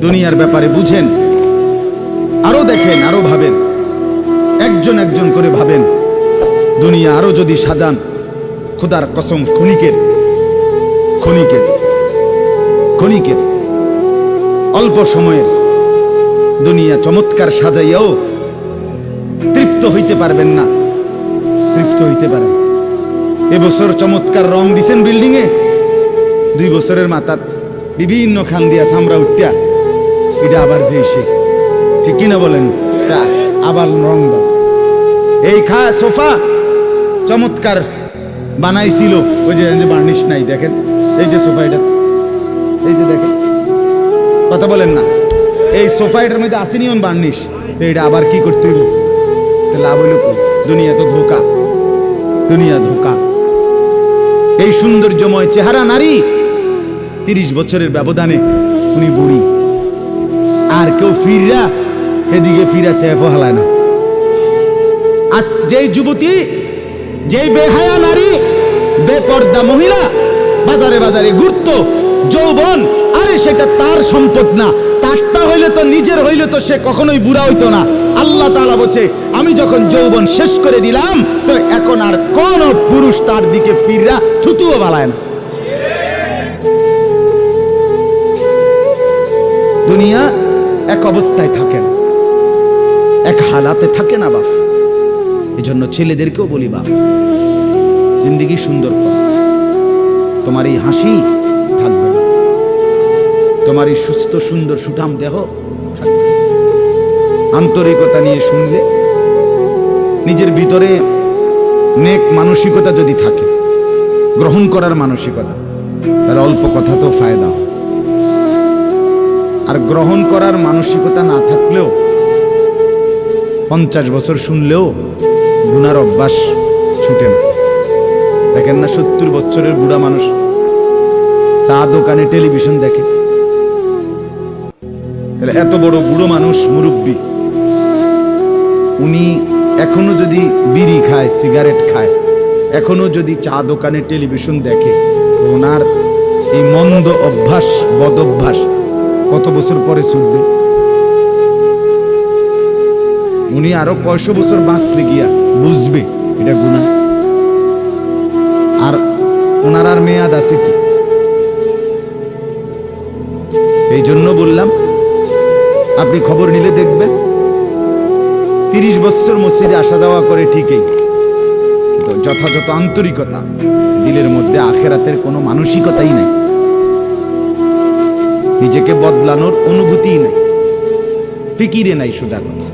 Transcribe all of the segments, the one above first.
দুনিয়ার ব্যাপারে বুঝেন, আরো দেখেন, আরো ভাবেন, একজন একজন করে ভাবেন। দুনিয়া আরো যদি সাজান, খোদার কসম ক্ষণিকের ক্ষণিকের ক্ষণিকের অল্প সময়ের দুনিয়া চমৎকার সাজাইয়াও তৃপ্ত হইতে পারবেন না, তৃপ্ত হইতে পারেন। এবছর চমৎকার রং দিছেন বিল্ডিং এ, 2 বছরের মাথাত বিভিন্ন খান দিয়া সামরা উঠিয়া এটা আবার যে সে, ঠিক কিনা বলেন? তা আবার রং দাও। এই সোফা চমৎকার বানাইছিল, ওই যে বার্নিশ নাই, দেখেন এই যে সোফা, এটা এই যে দেখেন, কথা বলেন না, এই সোফা এটার মধ্যে আসেনি অন বার্নিশ, তো এটা আবার কি করতে হইব? লাভ হইল? দুনিয়া তো ধোকা, দুনিয়া ধোকা। এই সৌন্দর্যময় চেহারা নারী 30 বছরের ব্যবধানে উনি বুড়ি, আর কেউ ফিরা এদিকে ফিরা সেফ হালায় না। আজ যেই যুবতী, যেই বেহায়া নারী, বেপর্দা মহিলা বাজারে বাজারে ঘুরতো, যৌবন, আরে সেটা তার সম্পদ না, তারটা হইলে তো নিজের হইলে তো সে কখনোই বুড়া হইতো না। আল্লাহ তাআলা বলছে, আমি যখন যৌবন শেষ করে দিলাম, তো এখন আর কোন পুরুষ তার দিকে ফিররা থুতুও বালায় না। দুনিয়া এক অবস্থায় থাকে না, এক হালাতে থাকে না বাপ। এই জন্য ছেলেদেরকেও বলি, বাপ জিন্দেগি সুন্দর কর। তোমার এই হাসি থাকবে না, তোমার এই সুস্থ সুন্দর সুঠাম দেহ থাকবে। আন্তরিকতা নিয়ে শুনলে, নিজের ভিতরে নেক মানসিকতা যদি থাকে, গ্রহণ করার মানসিকতা, তাহলে অল্প কথা তো ফায়দা হয়। আর গ্রহণ করার মানসিকতা না থাকলেও 50 বছর শুনলেও গুনার অভ্যাস ছুটে না। দেখেন না 70 বছরের বুড়া মানুষ চা দোকানে টেলিভিশন দেখে, তাহলে এত বড় বুড়ো মানুষ, মুরব্বী, উনি এখনো যদি বিড়ি খায়, সিগারেট খায়, এখনো যদি চা দোকানে টেলিভিশন দেখে, ওনার এই মন্দ অভ্যাস, বদ অভ্যাস কত বছর পরে ছুটবে? উনি আরো কয়শো বছর বাঁচলে গিয়া বুঝবে এটা গুনাহ। আর ওনার আর মেয়াদ আছে কি? এই জন্য বললাম, আপনি খবর নিলে দেখবেন 30 বছর মসজিদে আসা যাওয়া করে ঠিকই, কিন্তু যথাযথ আন্তরিকতা, দিলের মধ্যে আখেরাতের কোনো মানসিকতাই নাই, নিজেকে বদলানোর অনুভূতিই নাই, ফিকিরে নাই। সোজা কথা,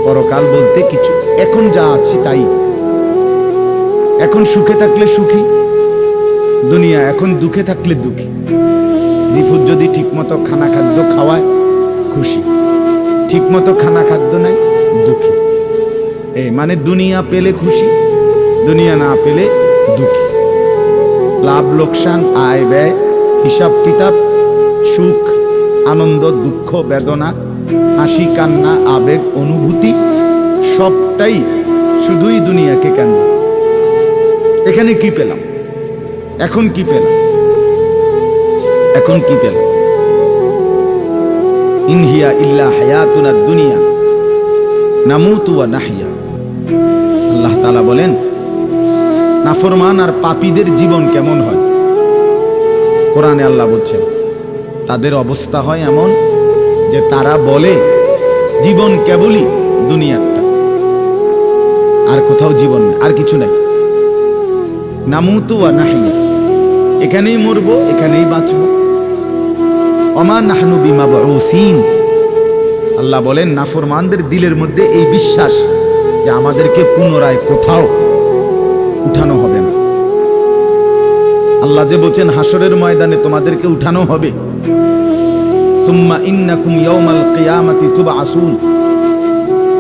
পরকাল বলতে কিছু, এখন যা আছি তাই। এখন সুখে থাকলে সুখী দুনিয়া, এখন দুঃখে থাকলে দুঃখী। জিফুত যদি ঠিকমতো খানা খাদ্য খাওয়ায় খুশি, ঠিকমতো খানা খাদ্য নাই দুঃখী। এই মানে দুনিয়া পেলে খুশি, দুনিয়া না পেলে দুঃখী। লাভ লোকসান, আয় ব্যয়, হিসাব কিতাব, সুখ আনন্দ, দুঃখ বেদনা, হাসি কান্না, আবেগ অনুভূতি, সবটাই শুধুই দুনিয়াকে কেন। এখানে কি পেলাম? এখন কি পেলাম? এখন কি পেলাম? ইনহিয়া ইল্লা হায়াতুনা দুনিয়া নামুতু ওয়া নাহইয়া। আল্লাহ তাআলা বলেন, নাফরমান আর পাপীদের জীবন কেমন হয়? কোরআনে আল্লাহ বলছেন, তাদের অবস্থা হয় এমন যে তারা বলে জীবন কেবলই দুনিয়াটা, আর কোথাও জীবন নেই, আর কিছু নাই। নামুতু ওয়া নাহইয়া, এখানেই মরবো, এখানেই বাঁচবো। ওমা নাহনু বিমাবউসিন। আল্লাহ বলেন, নাফরমানদের দিলের মধ্যে এই বিশ্বাস যে আমাদেরকে পুনরায় কোথাও উঠানো হবে না। আল্লাহ যে বলছেন হাসরের ময়দানে তোমাদেরকে উঠানো হবে, সুম্মা ইন্নাকুম ইয়াউমাল কিয়ামাতি তুবআসুন।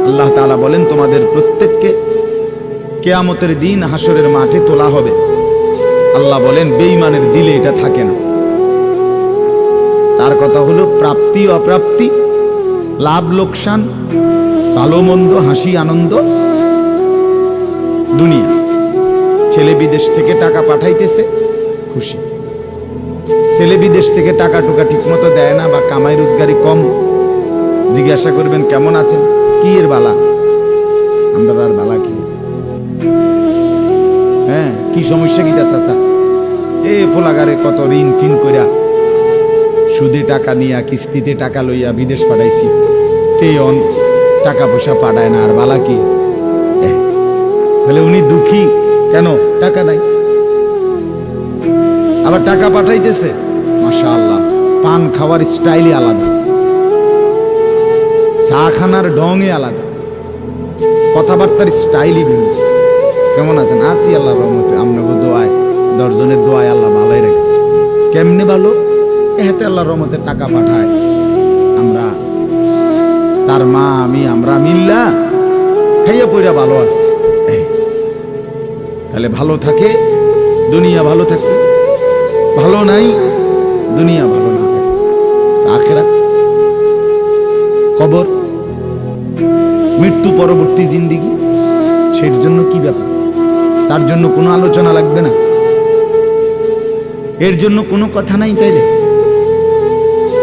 আল্লাহ তাআলা বলেন, তোমাদের প্রত্যেককে কিয়ামতের দিন হাসরের মাঠে তোলা হবে। আল্লাহ বলেন, বেঈমানের দিলে এটা থাকে না। তার কথা হলো প্রাপ্তি অপ্রাপ্তি, লাভ লোকসান, ভালো মন্দ, হাসি আনন্দ, দুনিয়া। ছেলে বিদেশ থেকে টাকা পাঠাইতেছে, খুশি। ছেলে বিদেশ থেকে টাকা টুকা ঠিক মতো দেয় না বা কামাই রোজগারি কম, জিজ্ঞাসা করবেন কেমন আছেন, কি এর বালা, আমরা আর বালা কি, হ্যাঁ কি সমস্যা কি চাচা, এ ফোলাগারে কত ঋণ ফিন কইরা সুদে টাকা নিয়া কিস্তিতে টাকা লইয়া বিদেশ পাঠাইছি, তে টাকা পয়সা পাঠায় না, আর বালা কি। তাহলে উনি দুঃখী কেন, টাকা নাই, আবার টাকা পাঠাইতেছে, মাশাআল্লাহ পান খাওয়ার স্টাইলই আলাদা, চা খানার ঢঙে আলাদা, কথাবার্তার স্টাইলই ভিন্ন। কেমন আছেন, আসি আল্লাহ রহমতে, আপনাকে দোয়ায়, দশজনের দোয়ায় আল্লাহ ভালোই রাখছে। কেমনে ভালো, এতে আল্লাহ রহমতে টাকা পাঠায়, আমরা তার মা আমি আমরা মিল্লা খাইয়া পইরা ভালো আছি। তাহলে ভালো থাকে দুনিয়া ভালো থাকে, ভালো নাই দুনিয়া ভালো না থাকে, আখিরাত কবর মৃত্যু পরবর্তী জিন্দিগি, সের জন্য কি ব্যাপার, তার জন্য কোনো আলোচনা লাগবে না, এর জন্য কোনো কথা নাই। তাইলে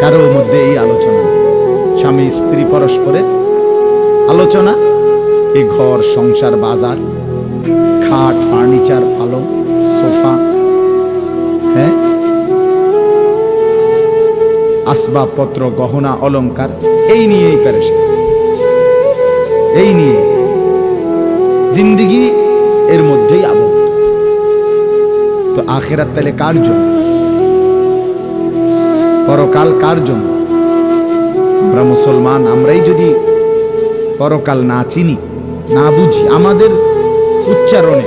কারোর মধ্যে এই আলোচনা, স্বামী স্ত্রী পরস্পরের আলোচনা, এই ঘর সংসার বাজার, খাট ফার্নিচার পালং সোফা, হ্যাঁ আসবাবপত্র গহনা অলংকার, এই নিয়েই পেরেশান, এই নিয়ে জিন্দিগি এর মধ্যেই আবদ্ধ। তো আখিরাত তাহলে কার জন্য, পরকাল কার জন্য? আমরা মুসলমান, আমরাই যদি পরকাল না চিনি না বুঝি, আমাদের উচ্চারণে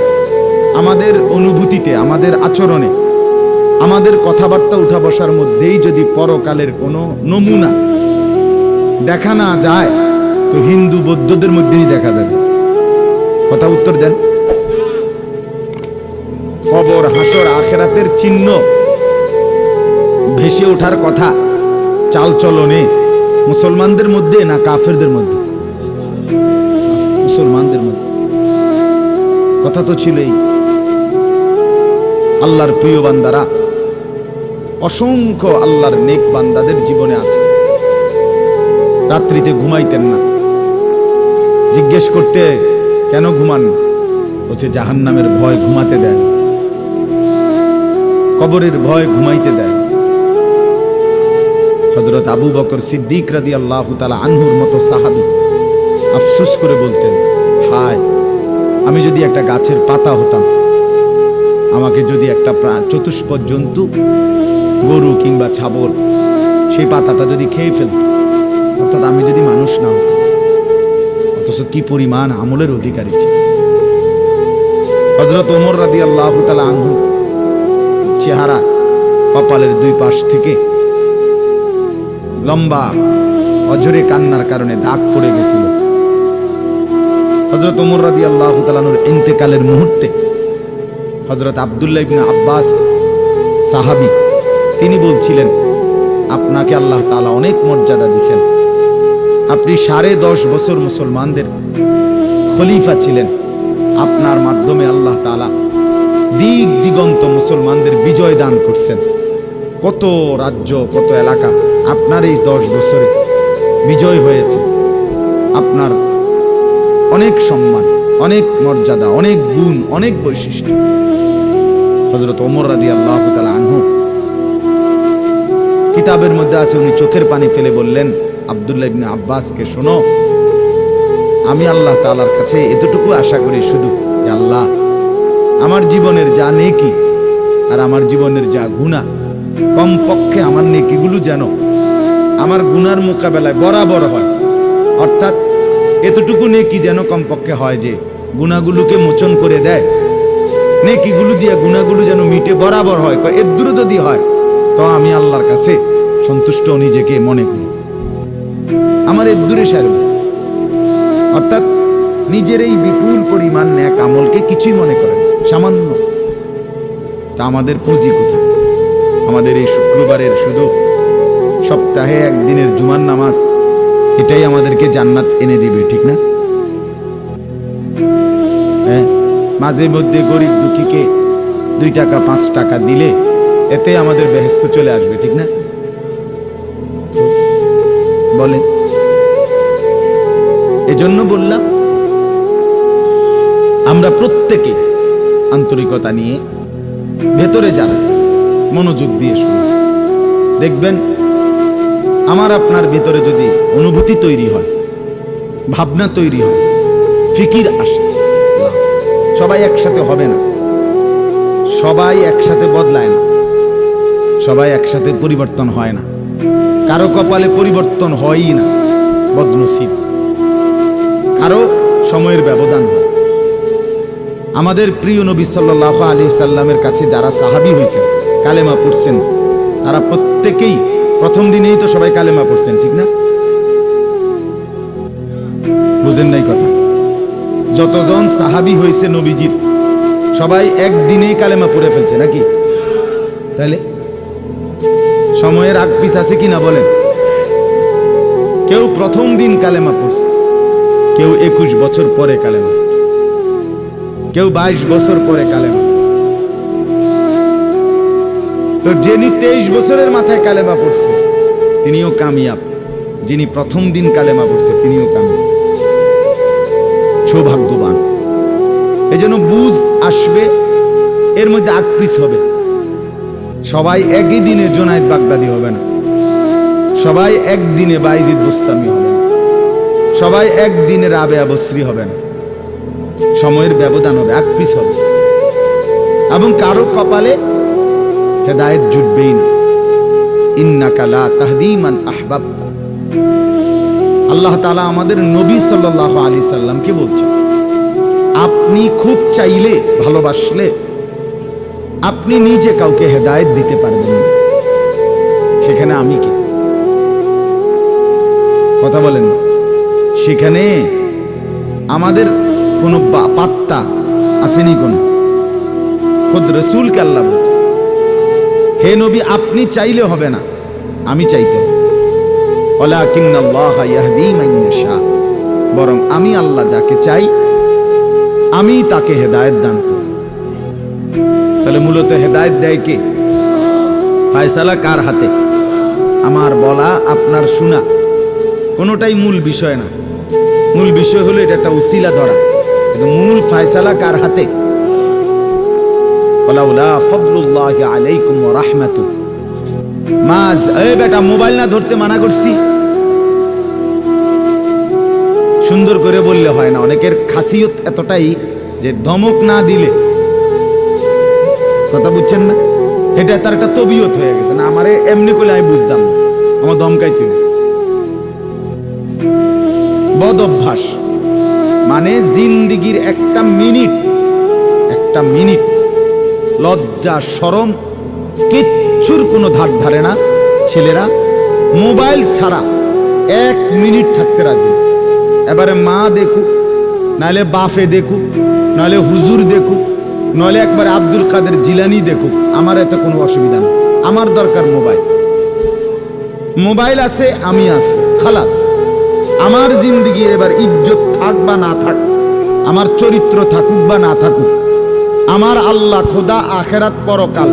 আমাদের অনুভূতিতে আমাদের আচরণে আমাদের কথাবার্তা উঠা বসার মধ্যেই যদি পরকালের কোনো নমুনা দেখা না যায়, তো হিন্দু বৌদ্ধদের মধ্যেই দেখা যাবে। কথা উত্তর দেন। কবর হাসর আখিরাতের চিহ্ন ভেসে ওঠার কথা চালচলনে মুসলমানদের মধ্যে না কাফেরদের মধ্যে? মুসলমানদের মধ্যে। কথা তো ছিলই। আল্লাহর প্রিয় বান্দারা, অসংখ্য আল্লাহর নেক বান্দাদের জীবনে আছে, রাত্রিতে ঘুমাইতেন না, জিজ্ঞেস করতে কেন ঘুমান, বলছে জাহান্নামের ভয় ঘুমাতে দেয়, কবরের ভয় ঘুমাইতে দেয়। হযরত আবু বকর সিদ্দিক রাদিয়াল্লাহু তাআলা আনহুর মতো সাহাবী আফসোস করে বলতেন, হায় আমি যদি একটা গাছের পাতা হতাম, আমাকে যদি একটা চতুষ্পদ জন্তু গরু কিংবা ছাগল সেই পাতাটা যদি খেয়ে ফেলত, অর্থাৎ আমি যদি মানুষ না হতাম। অথচ কি পরিমাণ আমলের অধিকারী ছিল। হযরত ওমর রাদিয়াল্লাহু তাআলা আনহু চেহারা কপালের দুই পাশ থেকে লম্বা অঝরে কান্নার কারণে দাগ পড়ে গেছিল। হযরত ওমর রাদিয়াল্লাহু তাআলা আনহুর ইন্তেকালের মুহূর্তে হযরত আব্দুল্লাহ ইবনে আব্বাস সাহাবী তিনি বলছিলেন, আপনাকে আল্লাহ তাআলা অনেক মর্যাদা দিয়েছেন, আপনি 10.5 বছর মুসলমানদের খলিফা ছিলেন, আপনার মাধ্যমে আল্লাহ তাআলা দিক দিগন্ত মুসলমানদের বিজয় দান করছেন। কত রাজ্য কত এলাকা আপনার এই 10 বছরে বিজয় হয়েছে। আপনার অনেক সম্মান, অনেক মর্যাদা, অনেক গুণ, অনেক বৈশিষ্ট্য। হযরত ওমর রাদিয়াল্লাহু তাআলা আনহু কিতাবের মধ্যে আছে, উনি চোখের পানি ফেলে বললেন আব্দুল্লাহ ইবনে আব্বাসকে, শোনো, আমি আল্লাহ তাআলার কাছে এতটুকু আশা করি শুধু, যে আল্লাহ আমার জীবনের যা নেকি আর আমার জীবনের যা গুনাহ, কমপক্ষে আমার নেকিগুলো যেন আমার গুনার মোকাবেলায় বরাবর হয়। অর্থাৎ এতটুকু নেকি যেন কমপক্ষে হয় যে গুনাহগুলোকে মোচন করে দেয়, নেকিগুলো দিয়ে গুনাহগুলো যেন মিটে বরাবর হয়। এদূর যদি হয় তো আমি আল্লাহর কাছে সন্তুষ্ট নিজেকে মনে করি, আমার এদূরে সারব। অর্থাৎ নিজের এই বিপুল পরিমাণ নেক আমলকে কিছুই মনে করেন, সামান্য। তা আমাদের পুঁজি কোথায়? আমাদের এই শুক্রবারের শুধু সপ্তাহে একদিনের জুমার নামাজ, এটাই আমাদেরকে জান্নাত এনে দিবে, ঠিক না? হ্যাঁ, মাঝে মধ্যে গরিব দুঃখীকে 2 টাকা 5 টাকা দিলে এতে আমাদের বেহেশত চলে আসবে, ঠিক না? বলে এজন্য বললাম আমরা প্রত্যেকে আন্তরিকতা নিয়ে ভেতরে যারা মনোযোগ দিয়ে শুনুন, দেখবেন আমার আপনার ভিতরে যদি অনুভূতি তৈরি হয়, ভাবনা তৈরি হয়, ফিকির আসে, সবাই একসাথে হবে না, সবাই একসাথে বদলায় না, সবাই একসাথে পরিবর্তন হয় না, কারো কপালে পরিবর্তন হয়ই না, বদনসিব, কারো সময়ের ব্যবধান হয়। আমাদের প্রিয় নবী সাল্লাল্লাহু আলাইহি সাল্লামের কাছে যারা সাহাবী হয়েছেন, কালেমা পড়ছেন, তারা প্রত্যেকেই প্রথম দিনেই তো সবাই কালেমা পড়ছেন, ঠিক না? বুঝেন নাই কথা? যতজন সাহাবী হয়েছে নবীজির সবাই একদিনেই কালেমা পড়ে ফেলছে নাকি? তাহলে সময়ের আগ পিছ আছে কিনা বলেন? কেউ প্রথম দিন কালেমা পড়ছে, কেউ 21 বছর পরে কালেমা, কেউ 22 বছর পরে কালেমা। তো যিনি 23 বছরের মাথায় কালেমা পড়ছে তিনিও কামিয়াব, যিনি প্রথম দিন কালেমা পড়ছে তিনিও কামিয়াব, সৌভাগ্যবান। এই জন্য বুঝ আসবে, এর মধ্যে আকৃষ্ট হবে। সবাই একই দিনে জোনায়েদ বাগদাদি হবে না, সবাই একদিনে বাইজিদ বুস্তামি হবে না, সবাই একদিনে রাবেয়া বসরি হবে না, সময়ের ব্যবধান হবে, আকৃষ্ট হবে। এবং কারো কপালে হেদায়েত জুটবেই না। ইন্নাকা লা তাহদি মান আহবাবতা। আল্লাহ তাআলা আমাদের নবী সাল্লাল্লাহু আলাইহি সাল্লামকে বলছেন, আপনি খুব চাইলে, ভালোবাসলে আপনি নিজে কাউকে হেদায়েত দিতে পারবেন না, সেখানে আমি কি? কথা বলেন, সেখানে আমাদের কোনো পাত্তা আসেনি কোনো? খুদ রাসূলকে আল্লাহ বলছে, হে নবী আপনি চাইলে হবে না, আমি চাইতে হবে। ওয়ালাকিন্নাল্লাহ ইয়াহদি মান ইয়াশা, বরং আমি আল্লাহ যাকে চাই আমি তাকে হেদায়েত দান করি। তাহলে মূলত হেদায়েত দেয় কে? ফয়সালা কার হাতে? আমার বলা আপনার শোনা কোনোটাই মূল বিষয় না। মূল বিষয় হলো এটা একটা উসিলা ধরা, কিন্তু মূল ফয়সালা কার হাতে? ওয়ালাউলা ফাদলুল্লাহি আলাইকুম ওয়া রাহমাতু। মাজ এই বেটা মোবাইল না ধরতে মানা করছি, সুন্দর করে বললে হয় না। অনেকের খাসিয়ত এতটাই যে ধমক না দিলে, কথা বুঝছেন না, এটা তার একটা তবিয়ত হয়ে গেছে। না আমারে এমনি করলে আমি বুঝতাম না, আমার ধমকাইছিল। বদ অভ্যাস মানে জিন্দিগির একটা মিনিট লজ্জা শরম কিচ্ছুর কোনো ধার ধারে না। ছেলেরা মোবাইল ছাড়া 1 মিনিট থাকতে রাজি। এবারে মা দেখুক, নাহলে বাফে দেখুক, নাহলে হুজুর দেখুক, নাহলে একবারে আব্দুল কাদের জিলানি দেখুক, আমার এতে কোনো অসুবিধা নেই। আমার দরকার মোবাইল আছে, আমি আছি, খালাস। আমার জিন্দিগির এবার ইজ্জত থাক বা না থাক, আমার চরিত্র থাকুক বা না থাকুক, আমার আল্লাহ খোদা আখেরাত পরকাল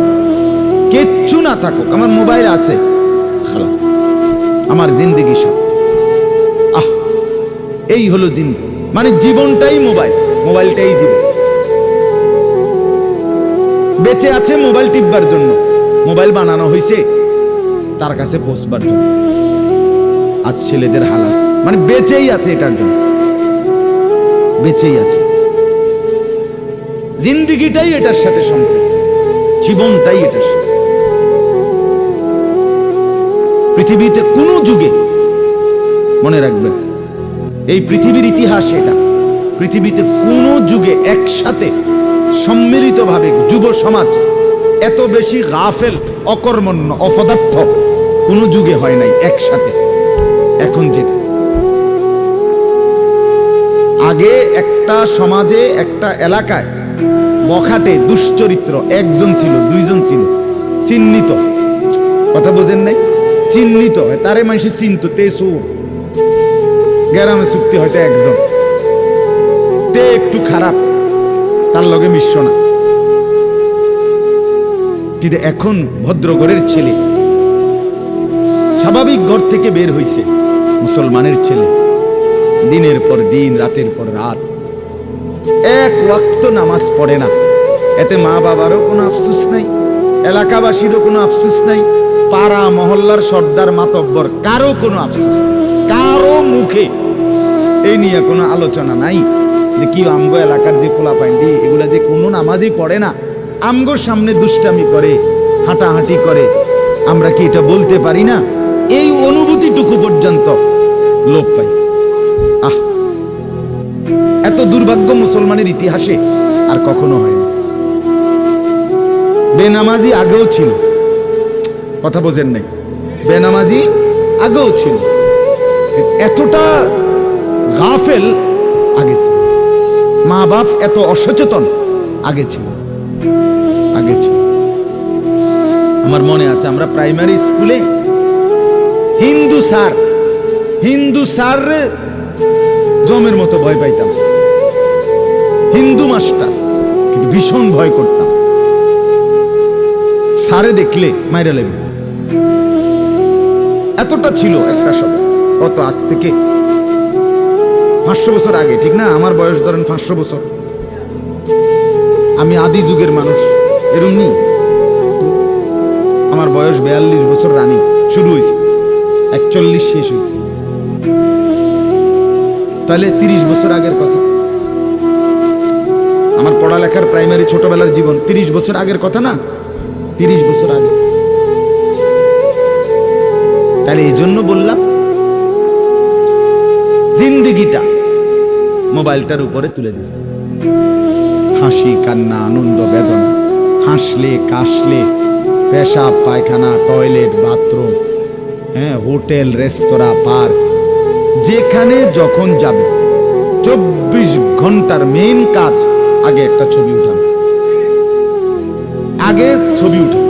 কিচ্ছু না থাকুক, আমার মোবাইল আছে, খালাস, আমার জিন্দিগি সাথে। এই হলো জিন্দিগি, মানে জীবনটাই মোবাইলটাই জীবন। বেঁচে আছে মোবাইল টিপবার জন্য, মোবাইল বানানো হয়েছে তার কাছে পৌঁছবার জন্য। আজ ছেলেদের হালাত মানে বেঁচেই আছে, এটার জন্য বেঁচেই আছে। জিন্দিগিটাই এটার সাথে সম্পর্ক, জীবনটাই এটার সাথে। পৃথিবীতে কোনো যুগে মনে রাখবেন, এই পৃথিবীর ইতিহাস এটা, পৃথিবীতে কোনো যুগে একসাথে সম্মিলিতভাবে যুব সমাজ এত বেশি গাফেল, অকর্মণ্য, অপদার্থ কোনো যুগে হয় নাই একসাথে। এখন যেটা আগে একটা সমাজে, একটা এলাকায় বখাটে দুশ্চরিত্র একজন ছিল, দুইজন ছিল, চিহ্নিত, কথা বোঝেন নাই, চিহ্নিত, তারে মানুষ চিনত, তে সুর গ্রামে চুক্তি হয়তো একজন, তে একটু খারাপ, তার লগে মিশ্র না। কিন্তু এখন ভদ্রঘরের ছেলে, স্বাভাবিক ঘর থেকে বের হইছে মুসলমানের ছেলে, দিনের পর দিন, রাতের পর রাত এক ওয়াক্ত নামাজ পড়ে না। এতে মা বাবারও কোনো আফসোস নাই, এলাকাবাসীরও কোনো আফসোস নাই, পাড়া মহল্লার সর্দার মাতব্বর কারো কোনো আফসোস নাই, কারো মুখে এই নিয়ে কোনো আলোচনা নাই যে কি আমগো এলাকার যে ফোলাফাইন্ডি এগুলা যে কোনো নামাজই পড়ে না, আমগোর সামনে দুষ্টামি করে, হাঁটাহাঁটি করে, আমরা কি এটা বলতে পারি না? এই অনুভূতিটুকু পর্যন্ত লোপ পাইছে। আহ, এত দুর্ভাগ্য মুসলমানের ইতিহাসে আর কখনো হয়নি। বেনামাজি আগেও ছিল, কথা বোঝেন নাই, বেনামাজি আগেও ছিল, এতটা গাফেল আগে ছিল, মা বাপ এত অসচেতন আগে ছিল। আমার মনে আছে আমরা প্রাইমারি স্কুলে হিন্দু স্যার জমের মতো ভয় পাইতাম, হিন্দু মাস্টার, কিন্তু ভীষণ ভয় করতাম। স্যারে দেখলে মাইরা লেবে, এতটা ছিল একটা সময়। কত আজ থেকে 500 বছর আগে, ঠিক না? আমার বয়স ধরেন 500 বছর, আমি আদি যুগের মানুষ, এরমনি আমার বয়স 42 বছর রানিং, শুরু হয়েছে 41 শেষ হয়েছে, তাহলে 30 বছর আগের কথা। আমার পড়ালেখার প্রাইমারি ছোটবেলার জীবন 30 বছর আগের কথা না, 30 বছর আগে। তাহলে এই জন্য বললাম জিন্দিগিটা মোবাইলটার উপরে তুলে দিস, হাসি কান্না আনন্দ বেদনা, হাসলে কাশলে, পেশাব পায়খানা টয়লেট বাথরুম, হ্যাঁ, হোটেল রেস্তোরাঁ পার্ক, যেখানে যখন যাবে 24 ঘন্টার মেইন কাজ আগে একটা ছবি উঠানো, আগে ছবি উঠে,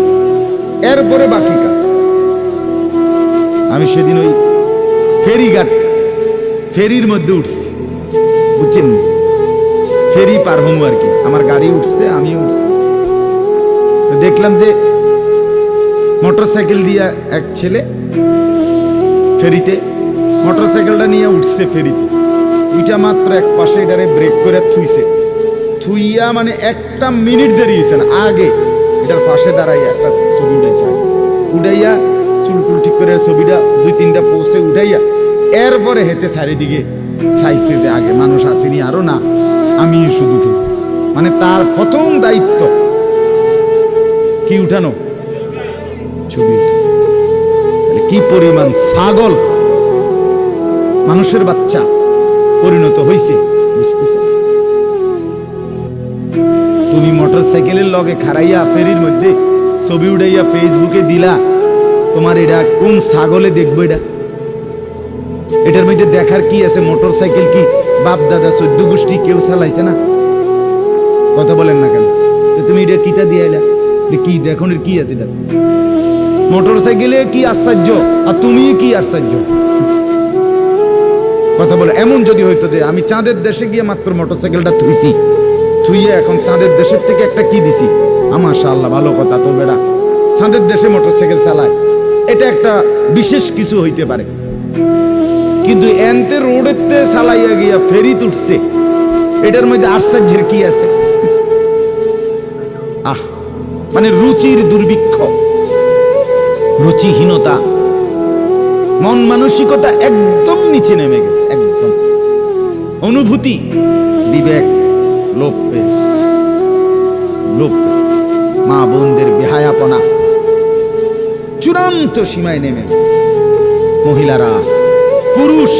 এরপরে বাকি কাজ। আমি সেদিন ওই ফেরির মধ্যে উঠছি, বুঝছেন, ফেরি পার হমু আর কি, আমার গাড়ি উঠছে, আমি উঠছি, তো দেখলাম যে মোটরসাইকেল দিয়ে এক ছেলে ফেরিতে, মোটরসাইকেলটা নিয়ে উঠছে ফেরিতে, ওইটা মাত্র এক পাশে এটারে ব্রেক করে থুইয়া মানে 1 মিনিট দেরি হয়েছে না, আগে এটার পাশে দাঁড়াইয়া একটা ছবি উঠাইছে, উঠাইয়া চুল টুল ঠিক করে ছবিটা 2-3টা পোস্টে উঠাইয়া এরপরে হেঁটে চারিদিকে চাইছে যে আগে মানুষ আসেনি আরো না, আমি শুধু ফিরি, মানে তার প্রথম দায়িত্ব কি উঠানো, ছবি উঠানো। কি পরিমাণ ছাগল মানুষের বাচ্চা পরিণত হয়েছে বুঝতেছে। তুমি মোটরসাইকেলের লগে খাড়াইয়া ফেরির মধ্যে ছবি উঠাইয়া ফেসবুকে দিলা, তোমার এটা কোন ছাগলে দেখবো? এটার মধ্যে দেখার কি আছে? মোটরসাইকেল কি বাপ দাদা 14 গোষ্ঠী কেউ চালাইছে না? কথা বলেন না কেন? তো তুমি এটা কিতা দিয়ে এলা, কি দেখুন কি আছে এটা? মোটরসাইকেলে কি আশ্চর্য আর তুমি কি আশ্চর্য? কথা বলে এমন যদি হইতো যে আমি চাঁদের দেশে গিয়ে মাত্র মোটরসাইকেলটা থুইয়ে এখন চাঁদের দেশের থেকে একটা কি দিছি, মাশাআল্লাহ ভালো কথা, তো বেড়া চাঁদের দেশে মোটরসাইকেল চালায়, এটা একটা বিশেষ কিছু হইতে পারে, কিন্তু এনতে রোডেতে চালাইয়া গিয়া ফেরি তুটছে, এটার মধ্যে আশ্চর্যের কি আছে? মানে রুচির দুর্ভিক্ষ, রুচিহীনতা, মন মানসিকতা একদম নিচে নেমে গেছে, একদম অনুভূতি বিবেক লোপ পেয়ে, মা বোনদের বেহায়াপনা চূড়ান্ত সীমায় নেমে গেছে। মহিলারা পুরুষ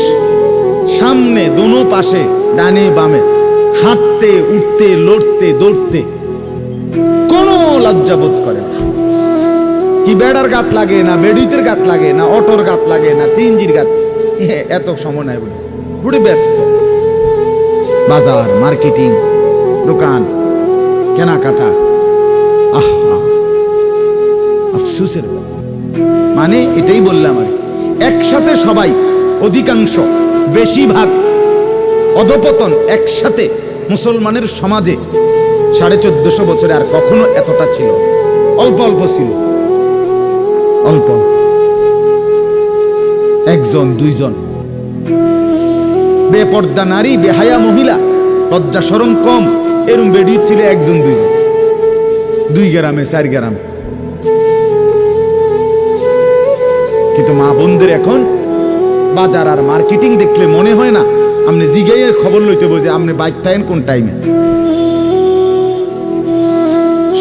সামনে দোনো পাশে ডানে বামে হাঁটতে উঠতে লড়তে দৌড়তে কোনো লজ্জাবোধ করে না। কি বেড়ার গাত লাগে না, বেডিতের গাত লাগে না, অটোর গাত লাগে না, সিএনজির গাত, এত সময় নাই বলে পুরো ব্যস্ত। বাজার মার্কেটিং, দোকান কেনাকাটা, আফসোসের মানে এটাই বললাম আর একসাথে সবাই, অধিকাংশ বেশিরভাগ অধপতন একসাথে মুসলমানের সমাজে 1450 বছরে আর কখনো এতটা ছিল। অল্প অল্প ছিল, অল্প, একজন দুইজন। বেপর্দা নারী, বেহায়া মহিলা, লজ্জা শরম কম, এরম বেডি ছিল একজন দুইজন, 2 গ্রামে 4 গ্রামে। কিন্তু মা বোনদের এখন বাজার আর মার্কেটিং দেখলে মনে হয় না আপনি জিগাইয়ের খবর লইতে বোঝে আপনি বাইক থাকেন কোন টাইমে,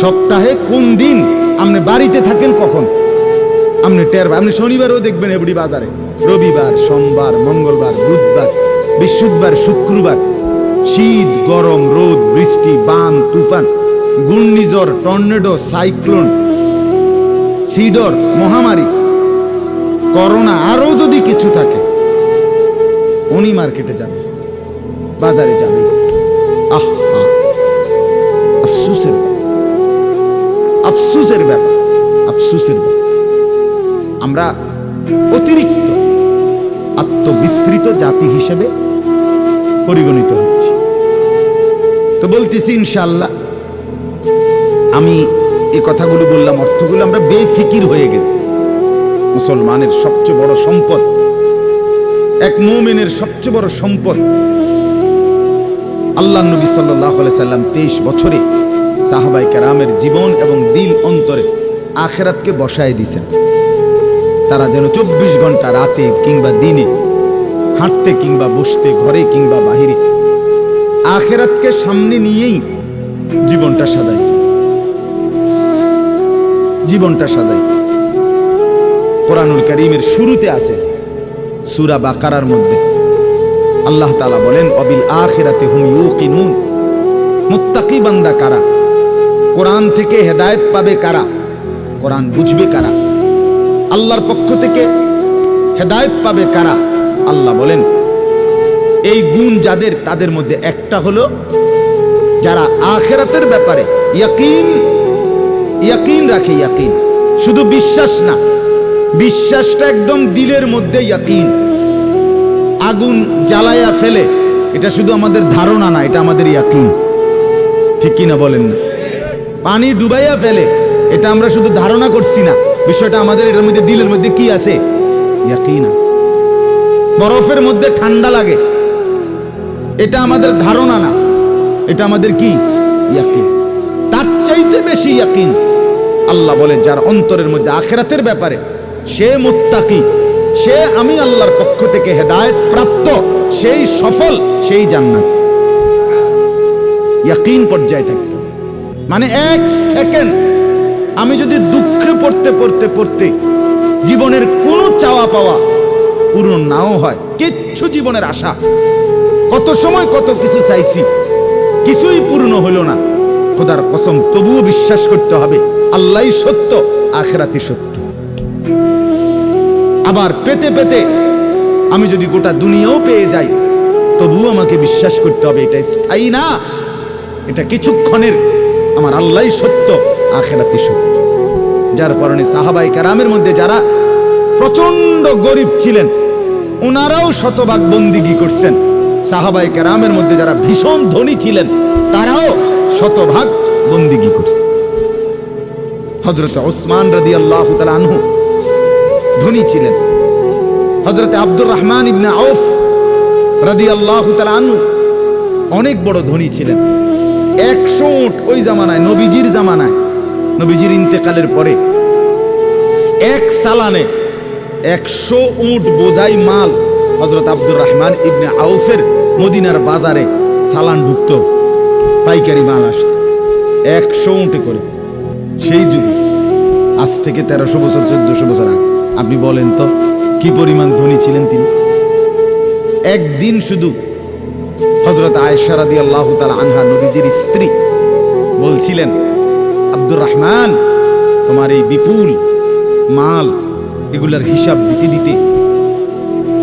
সপ্তাহে কোন দিন আপনি বাড়িতে থাকেন কখন আপনি টের। আপনি শনিবারও দেখবেন এবড়ি বাজারে, রবিবার, সোমবার, মঙ্গলবার, বুধবার, বৃহস্পতিবার, শুক্রবার, শীত, গরম, রোদ, বৃষ্টি, বান, তুফান, ঘূর্ণিঝড়, টর্নেডো, সাইক্লোন, সিডর, মহামারী, করোনা, আরো যদি কিছু থাকে, উনি মার্কেটে যাবে, বাজারে যাবে। আফসুসের আফসুসের ব্যাপার, আফসুসের ব্যাপার। আমরা অতিরিক্ত আত্মবিস্মৃত জাতি হিসেবে পরিগণিত হচ্ছি। তো বলতেছি ইনশাআল্লাহ, আমি এই কথাগুলো বললাম, অর্থগুলো আমরা বেফিকির হয়ে গেছি। মুসলমানের সবচেয়ে বড় সম্পদ, এক মুমিনের সবচেয়ে বড় সম্পদ, আল্লাহ নবী সাল্লাল্লাহু আলাইহি সাল্লাম 23 বছরে সাহাবায়ে কেরামের জীবন এবং দিল অন্তরে আখিরাতকে বসায় দিয়েছেন। তারা যেন 24 ঘন্টা রাতে কিংবা দিনে, হাঁটতে কিংবা বসতে, ঘরে কিংবা বাহিরে, আখিরাতকে সামনে নিয়েই জীবনটা সাজাইছে, জীবনটা সাজাইছে। কোরআনুল কারীমের শুরুতে আছে সূরা বাকারার মধ্যে আল্লাহ তাআলা বলেন, অবিল আখিরাতি হুম ইউকিনুন। মুত্তাকি বান্দা কারা? কোরআন থেকে হেদায়েত পাবে কারা? কোরআন বুঝবে কারা? আল্লাহর পক্ষ থেকে হেদায়েত পাবে কারা? আল্লাহ বলেন, এই গুণ যাদের, তাদের মধ্যে একটা হলো যারা আখিরাতের ব্যাপারে ইয়াকিন রাখে। ইয়াকিন শুধু বিশ্বাস না, বিশ্বাসটা একদম দিলের মধ্যে ইয়াকিন। আগুন জ্বালায়া ফেলে, এটা শুধু আমাদের ধারণা না, এটা আমাদের ইয়াকিন। ঠিক কিনা বলেন না? পানি ডুবাইয়া ফেলে, এটা আমরা শুধু ধারণা করছি না, বিষয়টা আমাদের এটার মধ্যে দিলের মধ্যে কি আছে? ইয়াকিন আছে। বরফের মধ্যে ঠান্ডা লাগে, এটা আমাদের ধারণা না, এটা আমাদের কি? ইয়াকিন। তার চাইতে বেশি ইয়াকিন আল্লাহ বলে যার অন্তরের মধ্যে আখিরাতের ব্যাপারে, সে মুত্তাকি, সে আমি আল্লাহর পক্ষ থেকে হেদায়েত প্রাপ্ত, সেই সফল, সেই জান্নাতি। ইয়াকিন পর্যায়ে থাকতো, মানে 1 সেকেন্ড আমি যদি দুঃখে পড়তে পড়তে পড়তে জীবনের কোনো চাওয়া পাওয়া পূরণ নাও হয়, কিচ্ছু জীবনের আশা, কত সময় কত কিছু চাইছি, কিছুই পূর্ণ হলো না, খোদার কসম তবুও বিশ্বাস করতে হবে আল্লাহই সত্য, আখিরাতই সত্য। আবার পেতে পেতে আমি যদি গোটা দুনিয়াও পেয়ে যাই, তবুও আমাকে বিশ্বাস করতে হবে এটা স্থায়ী না, এটা কিছুক্ষণের, আমার আল্লাহই সত্য, আখিরাতই সত্য। যার কারণে সাহাবায়ে কেরামের মধ্যে যারা প্রচন্ড গরিব ছিলেন, ওনারাও শতভাগ বন্দিগি করছেন। সাহাবায়ে কেরামের মধ্যে যারা ভীষণ ধনী ছিলেন, তারাও শতভাগ বন্দিগি করছে। হযরত ওসমান রাদিয়াল্লাহু তাআলা আনহু ধনী ছিলেন। হযরত আব্দুর রহমান ইবনে আউফ রাদিয়াল্লাহু তাআলা আনহু অনেক বড় ধনী ছিলেন। 100 উট ওই জামানায়, নবীজির জামানায়, নবীজির ইন্তেকালের পরে এক সালানে 100 উট বোঝাই মাল হযরত আব্দুর রহমান ইবনে আউফের মদিনার বাজারে সালান ঢুকতো, পাইকারি মাল আসতো 100 উটে করে। সেই যুগে, আজ থেকে 1300 বছর 1400 বছর আগে, আপনি বলেন তো কি পরিমাণ ধনী ছিলেন তিনি। একদিন শুধু হযরত আয়েশা রাদিয়াল্লাহু তাআলা আনহা, নবীজির স্ত্রী, বলছিলেন, আব্দুর রহমান, তোমার এই বিপুল মাল, এগুলার হিসাব দিতে দিতে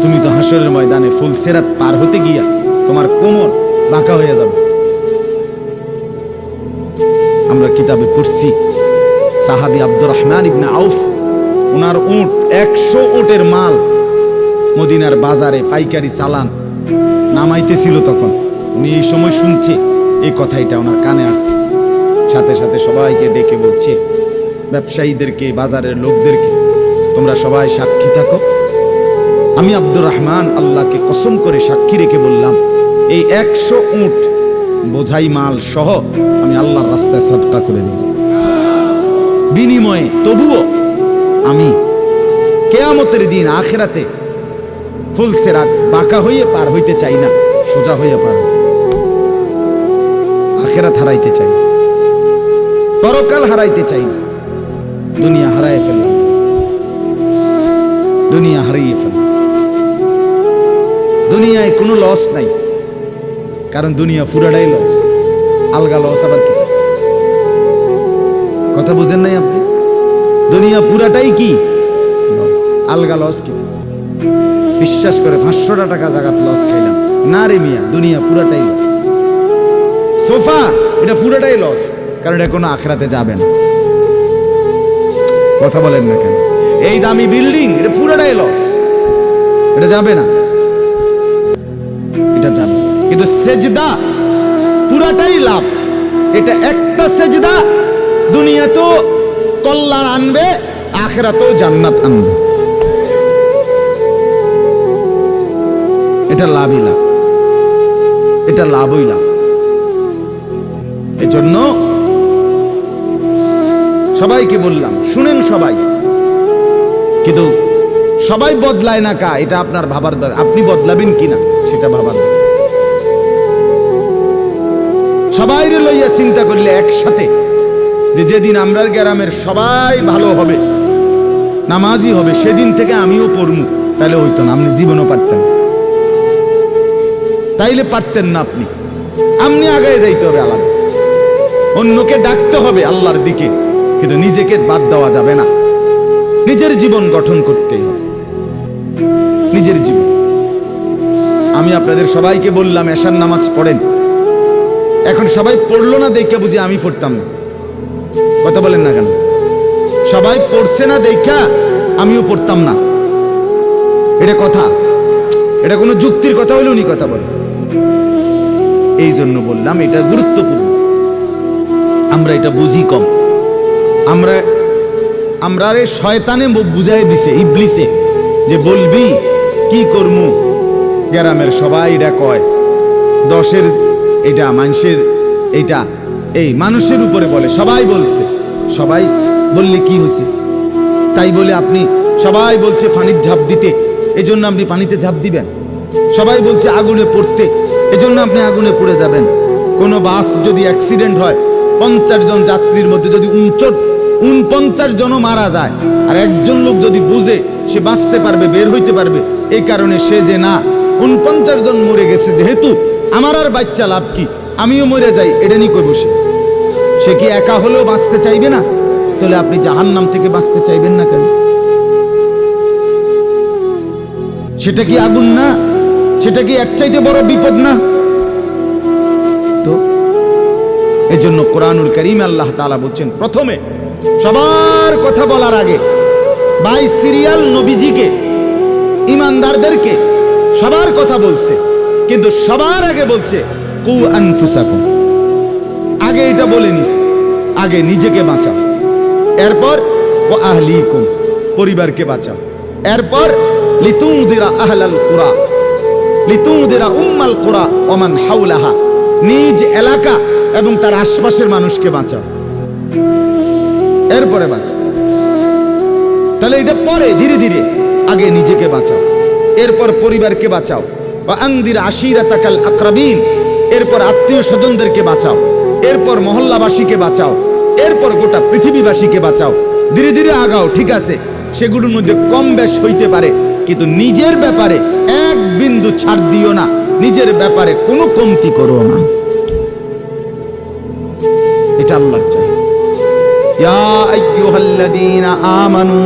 তুমি তো হাসরের ময়দানে ফুলসিরাত পার হতে গিয়া তোমার কোমর বাঁকা হয়ে যাবে। আমরা কিতাবে পড়ছি সাহাবী আব্দুর রহমান ইবনে আউফ, ওনার উট 100 উটের মাল মদিনার বাজারে পাইকারি চালান নামাইতেছিল। তখন উনি এই সময় শুনছে এই কথাটা, ওনার কানে আসছে, সাথে সাথে সবাইকে ডেকে বলছে, ব্যবসায়ীদেরকে, বাজারের লোকদেরকে, তোমরা সবাই সাক্ষী থাকো। আমি আব্দুর রহমান আল্লাহকে কসম করে সাক্ষী রেখে বললাম, এই 100 উট বোঝাই মাল সহ আমি আল্লাহর রাস্তায় সাদকা করে দিই। বিনিময়ে তবুও আমি কিয়ামতের দিন আখিরাতে ফুলসিরাত বাঁকা হয়ে পার হইতে চাই না, সোজা হইয়া পার হইতে চাই। আখিরাত হারাইতে চাই না, পরকাল হারাইতে চাই না। দুনিয়া হারাই ফেললাম, দুনিয়া হারিয়ে ফেললাম। দুনিয়ায় কোনো লস নাই, কারণ দুনিয়া পুরাটাই লস। আলগা লস আবার কি? কথা বুঝেন নাই আপনি? দুনিয়া পুরাটাই কি লস, আলগা লস কি? বিশ্বাস করে 500 টাকা জাগাত লস খাইলাম না রে মিয়া, দুনিয়া পুরাটাই লস। সোফা এটা পুরাটাই লস, কারণ এটা কোনো আখিরাতে যাবে না। কথা বলেন না কেন? এই দামি বিল্ডিং এটা পুরাটাই লস, এটা যাবে না, এটা যাবে। কিন্তু সেজদা পুরাটাই লাভ। এটা একটা সেজদা দুনিয়াতেও কল্যাণ আনবে, আখিরাতেও জান্নাত আনবে। এটা লাভই লাভ, এটা লাভই লাভ। এজন্য সবাইকে বললাম, শুনেন সবাই, কিন্তু সবাই বদলায় না কা, এটা আপনার ভাবার দরকার। আপনি বদলাবেন কিনা সেটা ভাবার দরকার। সবাই লইয়া চিন্তা করলে একসাথে, যে যেদিন আমরা গ্রামের সবাই ভালো হবে, নামাজি হবে, সেদিন থেকে আমিও পড়মু, তাইলে হইতো না। আপনি জীবনও পারতেন, তাইলে পারতেন না। আপনি আগায় যাইতে হবে আলাদা, অন্যকে ডাকতে হবে আল্লাহর দিকে, কিন্তু নিজেকে বাদ দেওয়া যাবে না। নিজের জীবন গঠন করতেই হবে, নিজের জীবন। আমি আপনাদের সবাইকে বললাম এশার নামাজ পড়েন। এখন সবাই পড়লো না দেখে বুঝি আমি পড়তাম না। কথা বলেন না কেন? সবাই পড়ছে না দেখা আমিও পড়তাম না, এটা কথা? এটা কোনো যুক্তির কথা হইল? উনি কথা বলেন। এই জন্য বললাম এটা গুরুত্বপূর্ণ। আমরা এটা বুঝি কম। আমরা শয়তানে বুঝাই দিছে, ইবলিসে, যে বলবি কি করমু, গ্রামের সবাই এটা কয়, 10-এর এটা মানুষের, এটা এই মানুষের উপরে বলে, সবাই বলছে। সবাই বললে কি হয়েছে? তাই বলে আপনি, সবাই বলছে পানির ঝাঁপ দিতে, এজন্য আপনি পানিতে ঝাঁপ দিবেন? সবাই বলছে আগুনে পড়তে, এজন্য আপনি আগুনে পড়ে যাবেন? কোনো বাস যদি অ্যাক্সিডেন্ট হয়, 50 জন যাত্রীর মধ্যে যদি 49 জনও মারা যায়, আর একজন লোক যদি বুঝে সে বাঁচতে পারবে, বের হইতে পারবে, এই কারণে সে যে না 49 জন মরে গেছে, যেহেতু আমার আর বাচ্চা লাভ কি, আমিও মরে যাই, এটা নিয়ে কই বসে, সে কি একা হলেও বাঁচতে চাইবে না? তাহলে আপনি জাহান্নাম থেকে বাঁচতে চাইবেন না কেন? সেটা কি আগুন না? সেটা কি এর চাইতে বড় বিপদ না? তো এজন্য কোরআনুল কারীমে আল্লাহ তাআলা বলছেন, প্রথমে সবার কথা বলার আগে বাই সিরিয়াল নবীজিকে, ইমানদারদেরকে সবার কথা বলছে, কিন্তু সবার আগে বলছে কু আনফুসাকুম। আগে এটা বলে নিছে, আগে নিজেকে বাঁচাও, এরপর ওয়া আহলিকুম, পরিবারকে বাঁচাও, এরপর লিতুনযিরা আহলাল কুরা, লিতুনযিরা উম্মাল কুরা ওয়া মান হাওলাহা, নিজ এলাকা এবং তার আশপাশের মানুষকে বাঁচাও, এরপরে বাঁচাও। তাহলে এটা পরে ধীরে ধীরে, আগে নিজেকে বাঁচাও, এরপর পরিবারকে বাঁচাও, ওয়া আনদির আশিরাতাকাল আকরাবিন, এরপর আত্মীয় স্বজনদেরকে বাঁচাও, এরপর মহল্লাবাসীকে বাঁচাও, এরপর গোটা পৃথিবীবাসীকে বাঁচাও। ধীরে ধীরে আগাও, ঠিক আছে, সেগুলোর মধ্যে কম বেশ হইতে পারে, কিন্তু নিজের ব্যাপারে এক বিন্দু ছাড় দিও না, নিজের ব্যাপারে কোনো কমতি করো না। এটা আল্লাহর চাই। ইয়া আইয়ুহাল্লাযীনা আমানু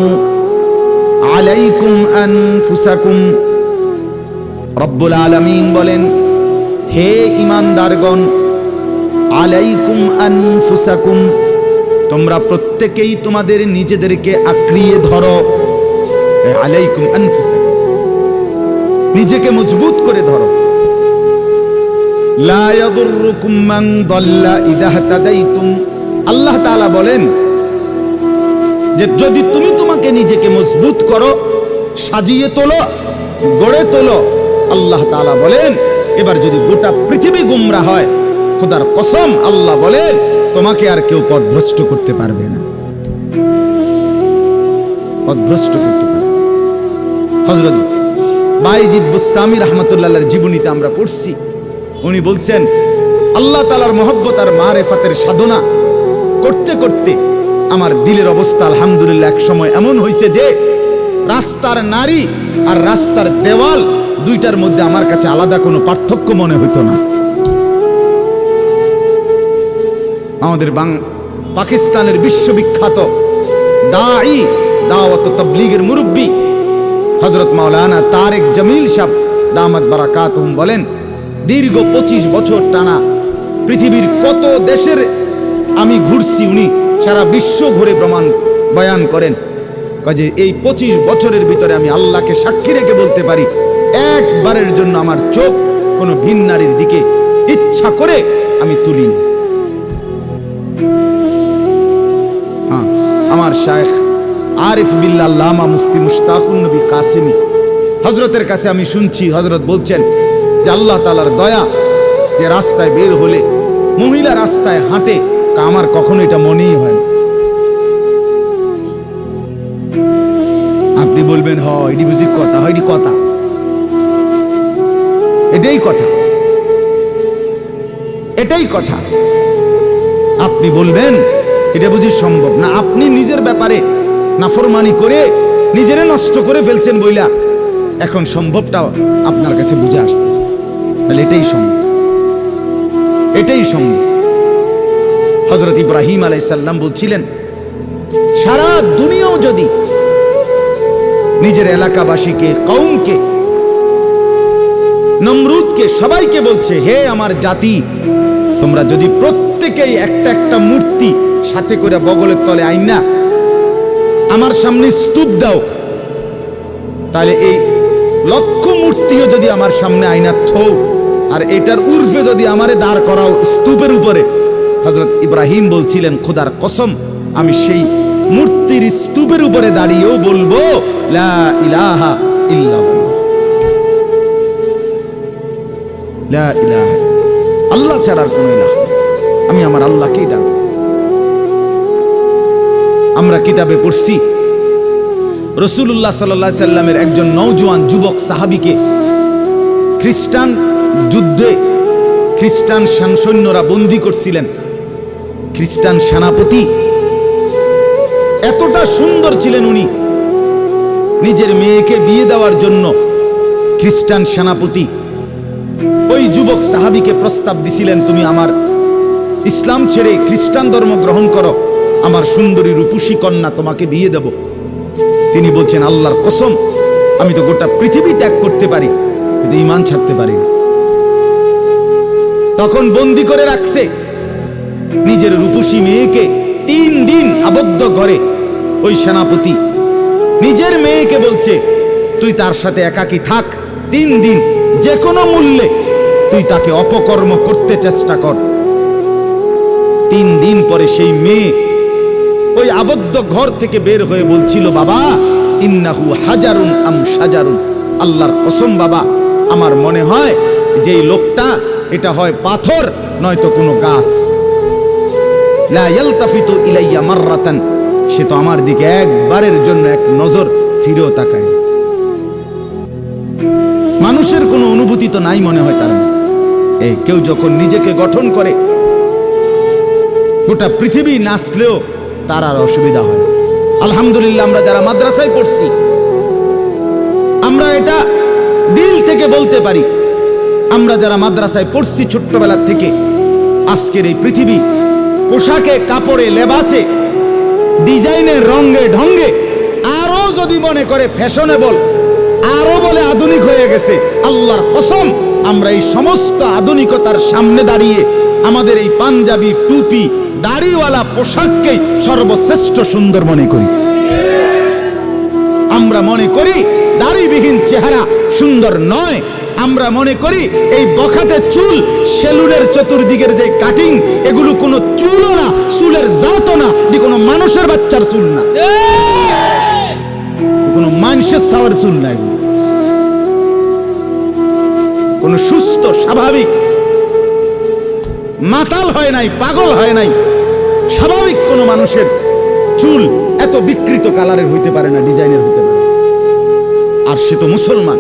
আলাইকুম আনফুসাকুম, রব্বুল আলামিন বলেন, হে ঈমানদারগণ, আলাইকুম আনফুসাকুম, তোমরা প্রত্যেকেই তোমাদের নিজেদেরকে আঁকড়িয়ে ধরো। আলাইকুম আনফুসাকুম, নিজেকে মজবুত করে ধরো। লা ইয়াদুররুকুম মান দাল্লা ইযা হাতাদাইতুম, আল্লাহ তাআলা বলেন, যে যদি তুমি তোমাকে নিজেকে মজবুত করো, সাজিয়ে তোলো, গড়ে তোলো, আল্লাহ তাআলা বলেন এবার যদি গোটা পৃথিবী গুমরা হয়, খোদার কসম আল্লাহ বলেন তোমাকে আর কেউ পথভ্রষ্ট করতে পারবে না, পথভ্রষ্ট করতে পারবে। হযরত বাইজিদ বুস্তামি রাহমাতুল্লাহর জীবনীতে আমরা পড়ছি, উনি বলছেন আল্লাহ তাআলার মহব্বত আর মারেফাতের সাধনা করতে করতে আমার দিলের অবস্থা আলহামদুলিল্লাহ এক সময় এমন হয়েছে যে রাস্তার নারী আর রাস্তার দেওয়াল দুইটার মধ্যে আমার কাছে আলাদা কোনো পার্থক্য মনে হইতো না। আমাদের পাকিস্তানের বিশ্ববিখ্যাত দাঈ, দাওয়াত ও তাবলীগের মুরব্বী হযরত মাওলানা তারেক জামিল সাহেব দামাত বারাকাতুহুম বলেন, দীর্ঘ 25 বছর টানা পৃথিবীর কত দেশের আমি ঘুরছি, উনি সারা বিশ্ব ঘুরে প্রমাণ বয়ান করেন যে এই 25 বছরের ভিতরে আমি আল্লাহকে সাক্ষী রেখে বলতে পারি একবারের জন্য আমার চোখ কোনো ভিন নারীর দিকে ইচ্ছা করে আমি তুলিনি। হ্যাঁ, আমার শায়েখ আরিফ বিল্লাহ আল্লামা মুফতি মুশতাকুন নবী কাসেমি হযরতের কাছে আমি শুনছি, হযরত বলছেন যে আল্লাহ তাআলার দয়া যে রাস্তায় বের হলে মহিলা রাস্তায় হাঁটে, আমার কখনো এটা মনেই হয় না। আপনি বলবেন হ এটি বুঝি কথা, হয় কথা, এটাই কথা, এটাই কথা। আপনি বলবেন এটা বুঝি সম্ভব না, আপনি নিজের ব্যাপারে নাফরমানি করে নিজেরে নষ্ট করে ফেলছেন বইলা এখন সম্ভবটা আপনার কাছে বুঝে আসতেছে, তাহলে এটাই সম্ভব, এটাই সম্ভব। হযরত ইব্রাহিম আলাইহিস সালাম বলছিলেন সারা দুনিয়াও যদি নিজের এলাকাবাসীকে, কওমকে, নমরুদকে, সবাইকে বলছে হে আমার জাতি, তোমরা যদি প্রত্যেকেই একটা একটা মূর্তি সাথে করে বগলের তলে আইনা আমার সামনে স্তূপ দাও, তাহলে এই লক্ষ মূর্তিও যদি আমার সামনে আইনা থো আর এটার উর্ফে যদি আমারে দাঁড় করাও স্তূপের উপরে, হযরত ইব্রাহিম বলছিলেন খোদার কসম আমি সেই মূর্তির স্তূপের উপরে দাঁড়িয়েও বলবো লা ইলাহা ইল্লাল্লাহ, লা ইলাহা, আল্লাহ ছাড়ার কোনো ইলাহ, আমি আমার আল্লাহকেই ডাকব। আমরা কিতাবে পড়ছি রাসূলুল্লাহ সাল্লাল্লাহু আলাইহি সাল্লামের একজন নওজোয়ান যুবক সাহাবীকে খ্রিস্টান যুদ্ধে খ্রিস্টান সৈন্যরা বন্দী করছিলেন। খ্রিস্টান সেনাপতি এতটা সুন্দর ছিলেন, উনি নিজের মেয়েকে বিয়ে দেওয়ার জন্য খ্রিস্টান সেনাপতি ওই যুবক সাহাবীকে প্রস্তাব দিছিলেন, তুমি আমার ইসলাম ছেড়ে খ্রিস্টান ধর্ম গ্রহণ করো, আমার সুন্দরী রূপসী কন্যা তোমাকে বিয়ে দেব। তিনি বলছেন আল্লাহর কসম আমি তো গোটা পৃথিবী ত্যাগ করতে পারি কিন্তু ঈমান ছাড়তে পারি না। তখন বন্দী করে রাখছে নিজের রূপসী মেয়েকে 3 দিন আবদ্ধ ঘরে। ওই সেনাপতি নিজের মেয়েকে বলছে তুই তার সাথে একাকী থাক 3 দিন, যে কোনো মূল্যে তুই তাকে অপকর্ম করতে চেষ্টা কর। 3 দিন পরে সেই মেয়ে ওই আবদ্ধ ঘর থেকে বের হয়ে বলছিল বাবা ইন্নাহু হাজারুন আম শাজারুন, আল্লাহর কসম বাবা আমার মনে হয় যে এই লোকটা এটা হয় পাথর নয়তো কোনো গাছ। লা ইয়ালতাফিতু ইলাইয়া মাররাতান, সে তো আমার দিকে একবারের জন্য এক নজর ফিরেও তাকায়। মানুষের কোনো অনুভূতি তো নাই মনে হয় তার। এই কেউ যখন নিজেকে গঠন করে গোটা পৃথিবী নাচলেও তার আর অসুবিধা হয়। আলহামদুলিল্লাহ আমরা যারা মাদ্রাসায় পড়ছি আমরা এটা দিল থেকে বলতে পারি, আমরা যারা মাদ্রাসায় পড়ছি ছোট্টবেলা থেকে, আজকের এই পৃথিবী পোশাকে, কাপড়ে, লেবাসে, ডিজাইনে, রঙে, ঢঙ্গে আরো যদি মনে করে ফ্যাশনেবল, আরো বলে আধুনিক হয়ে গেছে, আল্লাহর কসম আমরা এই সমস্ত আধুনিকতার সামনে দাঁড়িয়ে আমাদের এই পাঞ্জাবি, টুপি, দাড়িওয়ালা পোশাককেই সর্বশ্রেষ্ঠ সুন্দর মনে করি। আমরা মনে করি দাড়িবিহীন চেহারা সুন্দর নয়। আমরা মনে করি এই বখাটে চুল, সেলুনের চতুর্দিকের যে কাটিং, এগুলো কোনো চুলও না, চুলের জাতও না, এটি কোনো মানুষের বাচ্চার চুল না, কোনো মানুষের সাওয়ার চুল না, এগুলো কোনো সুস্থ স্বাভাবিক মাতাল হয় নাই, পাগল হয় নাই, স্বাভাবিক কোনো মানুষের চুল এত বিকৃত কালারের হইতে পারে না, ডিজাইনের হইতে পারে। আর সে তো মুসলমান,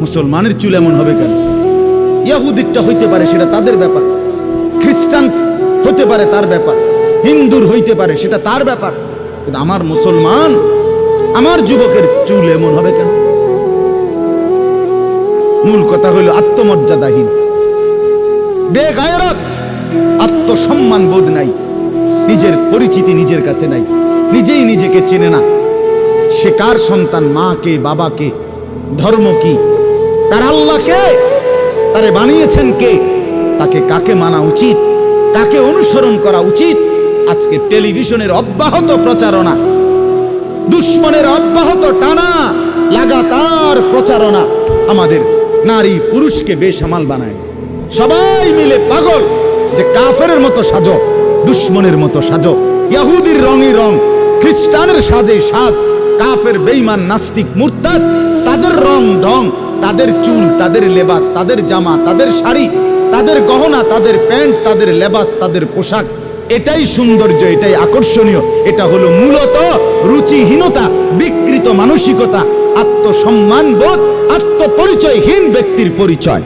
মুসলমানের চুল এমন হবে কেন? ইহুদিরটা হইতে পারে, সেটা তাদের ব্যাপার, খ্রিস্টান হতে পারে তার ব্যাপার, হিন্দুর হইতে পারে সেটা তার ব্যাপার, কিন্তু আমার মুসলমান, আমার যুবকের চুল এমন হবে কেন? মূল কথা হইল আত্মমর্যাদাহীন, বেগায়রত, আত্মসম্মান বোধ নাই, নিজের পরিচিতি নিজের কাছে নাই, নিজেই নিজেকে চেনে না। সে কার সন্তান, মা কে, বাবা কে, ধর্ম কি, তার আল্লাহ কে, তারে বানিয়েছেন কে, তাকে কাকে মানা উচিত, কাকে অনুসরণ করা উচিত। আজকে টেলিভিশনের অব্যাহত প্রচারণা, দুশ্মনের অব্যাহত টানা লাগাতার প্রচারণা আমাদের নারী পুরুষকে বেসামাল বানায়। সবাই মিলে পাগল যে কাফেরের মতো সাজো, দুশ্মনের মতো সাজো, ইহুদির রঙই রং, খ্রিস্টানের সাজে সাজ, কাফের বেঈমান নাস্তিক মুরতাদ তাদের রং ঢং, তাদের চুল, তাদের লেবাস, তাদের জামা, তাদের শাড়ি, তাদের গহনা, তাদের প্যান্ট, তাদের লেবাস, তাদের পোশাক, এটাই সৌন্দর্য, এটাই আকর্ষণীয়। এটা হলো মূলত রুচিহীনতা, বিকৃত মানসিকতা, আত্মসম্মান বোধ, আত্মপরিচয়হীন ব্যক্তির পরিচয়।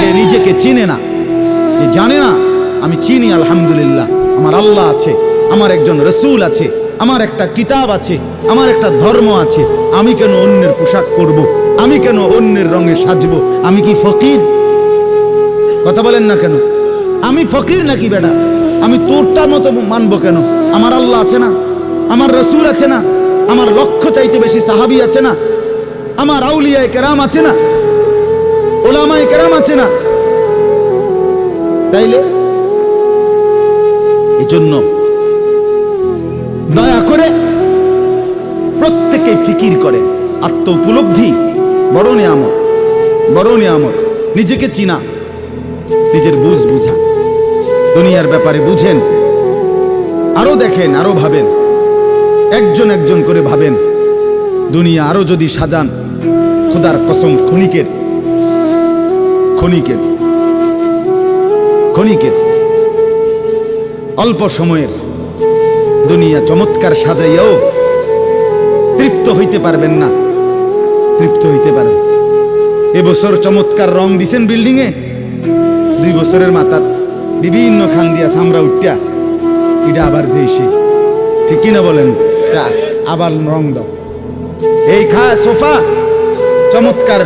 যে নিজেকে চিনে না, যে জানে না আমি চিনি আলহামদুলিল্লাহ, আমার আল্লাহ আছে, আমার একজন রসুল আছে, আমার একটা কিতাব আছে, আমার একটা ধর্ম আছে, আমি কেন অন্যের পোশাক পরব, আমি কেন অন্যের রঙে সাজবো? আমি কি ফকির? কথা বলেন না কেন? আমি ফকির নাকি বেটা? আমি তোরটা মতো মানবো কেন? আমার আল্লাহ আছে না, আমার রসুল আছে না, আমার লক্ষ চাইতে বেশি সাহাবী আছে না, আমার আউলিয়ায়ে কেরাম আছে না, ওলামায়ে কেরাম আছে না। তাইলে এজন্য দয়া করে প্রত্যেকে ফিকির করে, আত্ম উপলব্ধি বড় নিয়ামত, বড় নিয়ামত। নিজেকে চিনা, নিজের বুঝ বুঝা, দুনিয়ার ব্যাপারে বুঝেন, আরো দেখেন, আরো ভাবেন, একজন একজন করে ভাবেন। দুনিয়া আরো যদি সাজান, খোদার কসম ক্ষণিকের, ক্ষণিকের, ক্ষণিকের, অল্প সময়ের দুনিয়া চমৎকার সাজাইয়াও তৃপ্ত হইতে পারবেন না, তৃপ্ত হইতে পারেন। এবছর চমৎকার রং দিছেন বিল্ডিং এ, 2 বছরের মাথাত বিভিন্ন খান দিয়া সামরা উঠিয়া এটা আবার যে সেই, ঠিক কিনা বলেন? আবার রং দাও। এই সোফা চমৎকার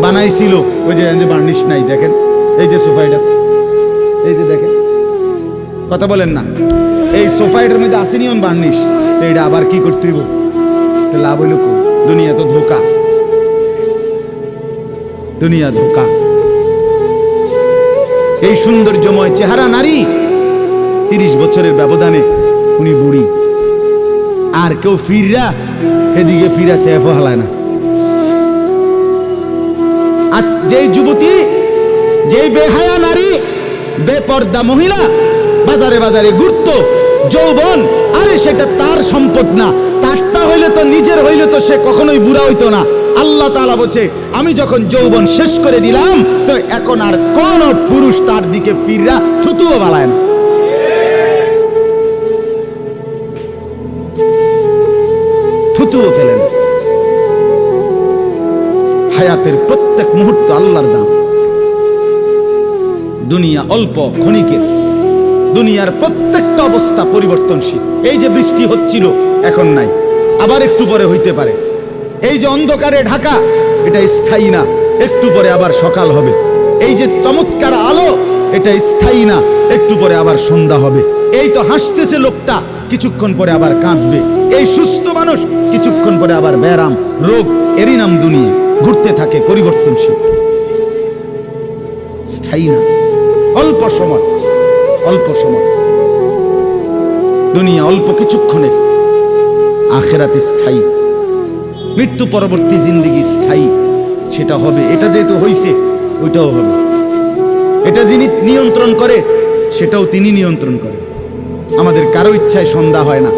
বানাইছিল, ওই যে বার্নিশ নাই, দেখেন এই যে সোফা, এটা এই যে দেখেন, কথা বলেন না, এই সোফা এটার মধ্যে আসেনি অন বার্নিশ, তো এটা আবার কি করতে হইব? লাভ হইল কো? দুনিয়া তো ধোকা, দুনিয়া ধোকা। এই সৌন্দর্যময় চেহারা নারী, 30 বছরের ব্যবধানে উনি বুড়ি, আর কেউ ফিররা এদিকে ফিরা সেফ হালায় না। আজ যেই যুবতী, যেই বেহায়া নারী, বেপর্দা মহিলা বাজারে বাজারে ঘুরতো, যৌবন, আরে সেটা তার সম্পদ না, তারটা হইলে তো, নিজের হইলে তো সে কখনোই বুড়া হইতো না। আল্লাহ তাআলা বলছে, আমি যখন যৌবন শেষ করে দিলাম, তো এখন আর কোন পুরুষ তার দিকে ফিররা থুতুও বালায় না। থুতুও ফেলে না। হায়াতের প্রত্যেক মুহূর্ত আল্লাহর দাম। দুনিয়া অল্প ক্ষণিকের, দুনিয়ার প্রত্যেকটা অবস্থা পরিবর্তনশীল। এই যে বৃষ্টি হচ্ছিল, এখন নাই, আবার একটু পরে হইতে পারে। এই যে অন্ধকারে ঢাকা, এটা স্থায়ী না, একটু পরে আবার সকাল হবে। এই যে চমৎকার আলো, এটা স্থায়ী না, একটু পরে আবার সন্ধ্যা হবে। এই তো হাসতেছে লোকটা, কিছুক্ষণ পরে আবার কাঁদবে। এই সুস্থ মানুষ, কিছুক্ষণ পরে আবার ব্যারাম, রোগ, এরই নাম দুনিয়া। ঘুরতে থাকে, পরিবর্তনশীল, স্থায়ী না। অল্প সময়, অল্প সময়, দুনিয়া অল্প কিছুক্ষণের, আখিরাত স্থায়ী। মৃত্যু পরবর্তী জিন্দেগি স্থায়ী, সেটা হবে। এটা যেহেতু হইছে, ওইটাও হবে। এটা যিনি নিয়ন্ত্রণ করে, সেটাও তিনি নিয়ন্ত্রণ করেন। আমাদের কারো ইচ্ছায় সন্ধ্যা হয় না,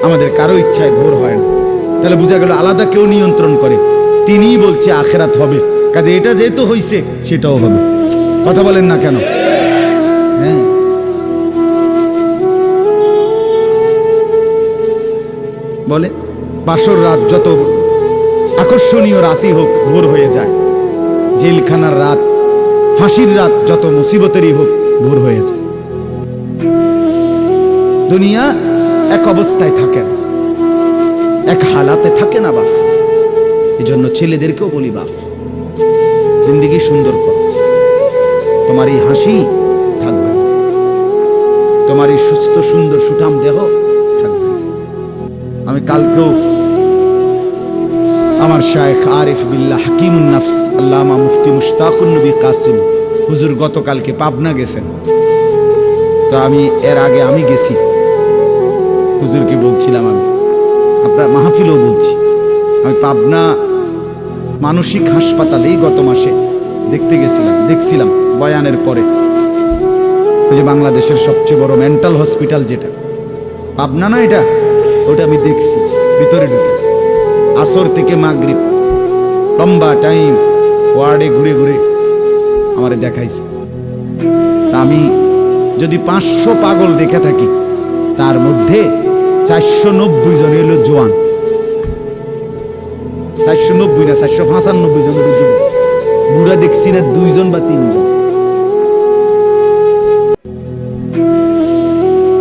আমাদের কারো ইচ্ছায় ভোর হয় না। তাহলে বোঝা গেল আলাদা কেউ নিয়ন্ত্রণ করে, তিনিই বলছে আখেরাত হবে। কাজে এটা যেহেতু হইছে, সেটাও হবে। কথা বলেন না কেন? হ্যাঁ, বলে বাসর রাত যত আকর্ষণীয় রাতই হোক, ভোর হয়ে যায়। জেলখানার রাত, ফাঁসির রাত যত মুসিবতেরই হোক, ভোর হয়ে যায়। দুনিয়া এক অবস্থায় থাকে না, এক হালাতে থাকে না বাপ। এই জন্য ছেলেদেরকেও বলি, বাপ জিন্দেগি সুন্দর কর। তোমার এই হাসি থাকবে, তোমার এই সুস্থ সুন্দর সুঠাম দেহ থাকবে। আমি কালকেও আমার শায়েখ আরিফ বিল্লাহ হাকিমুন নফস আল্লামা মুফতি মুশতাকুন নবী কাসিম হুজুর গতকালকে পাবনা গেছেন। তো আমি এর আগে আমি গেছি, হুজুরকে বলছিলাম, আমি আপনার মাহফিলও বলছি, আমি পাবনা মানসিক হাসপাতালেই গত মাসে দেখতে গেছিলাম। দেখছিলাম বয়ানের পরে, ওই যে বাংলাদেশের সবচেয়ে বড় মেন্টাল হসপিটাল যেটা পাবনা না, এটা ওটা আমি দেখছি ভিতরে ঢুকে। আসর থেকে মাগরিব লম্বা টাইম ওয়ার্ডে ঘুরে ঘুরে আমারে দেখাইছে। তা আমি যদি 500 পাগল দেখে থাকি, তার মধ্যে 490 জন হলো জোয়ান। 490 না, 495 জন হলো যুবক। বুড়া দেখছি না 2 জন বা 3 জন।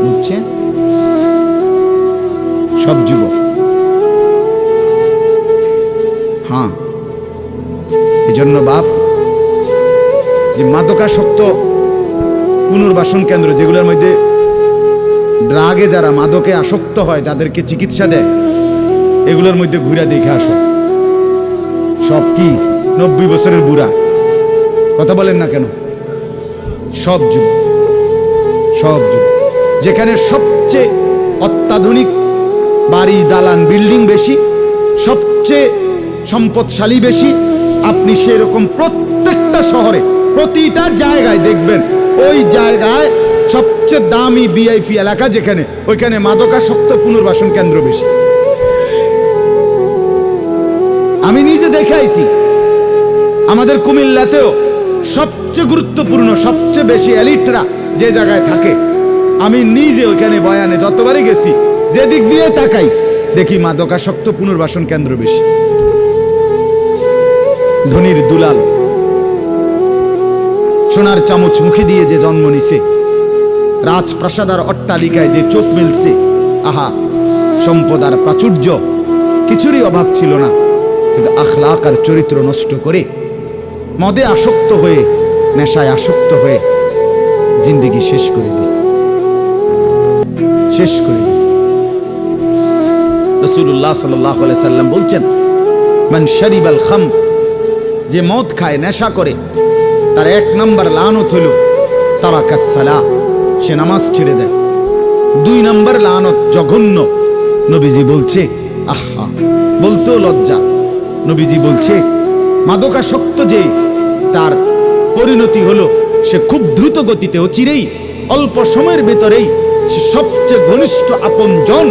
বুঝছেন? সব যুবক। হ্যাঁ, এই জন্য বাপ, যে মাদকাসক্ত পুনর্বাসন কেন্দ্র, যেগুলোর মধ্যে ড্রাগে যারা মাদকে আসক্ত হয়, যাদেরকে চিকিৎসা দেয়, এগুলোর মধ্যে ঘুরে দেখে আসো। সব কি 90 বছরের বুড়া? কথা বলেন না কেন? সব যুবক, সব যুবক। যেখানে সবচেয়ে অত্যাধুনিক বাড়ি, দালান, বিল্ডিং বেশি, সবচেয়ে সম্পদশালী বেশি, আপনি সেরকম প্রত্যেকটা শহরে প্রতিটা জায়গায় দেখবেন, ওই জায়গায় সবচেয়ে দামি ভিআইপি এলাকা যেখানে, ওইখানে মাদকাসক্ত পুনর্বাসন কেন্দ্র বেশি। আমি নিজে দেখে আইছি। আমাদের কুমিল্লাতেও সবচেয়ে গুরুত্বপূর্ণ, সবচেয়ে বেশি এলিটরা যে জায়গায় থাকে, আমি নিজে ওইখানে বয়ানে যতবারই গেছি, যেদিক দিয়ে তাকাই দেখি মাদকাসক্ত পুনর্বাসন কেন্দ্র বেশি। ধনির দুলাল, সোনার চামচ মুখে দিয়ে যে জন্ম নিছে, রাজপ্রাসাদ আর অট্টালিকায় যে চোখ মেলছে, আহা, সম্পদ আর প্রাচুর্য কিছুরই অভাব ছিল না, কিন্তু আখলাক আর চরিত্র নষ্ট করে, মদে আসক্ত হয়ে, নেশায় আসক্ত হয়ে জিন্দেগি শেষ করে দিছে, শেষ করে দিছে। রাসূলুল্লাহ সাল্লাল্লাহু আলাইহি সাল্লাম বলছেন, মান শারিবাল খাম, যে মদ খায়, নেশা করে, তার 1 নম্বর লানত হলো তারাকাস সালাহ, সে নামাজ ছেড়ে দেয়। 2 নম্বর লানত জঘন্য, নবীজি বলছে, আহা, বলতেও লজ্জা, নবীজি বলছে মাদকাসক্ত যে, তার পরিণতি হলো সে খুব দ্রুত গতিতে, চিরেই অল্প সময়ের ভেতরেই সে সবচেয়ে ঘনিষ্ঠ আপনজন,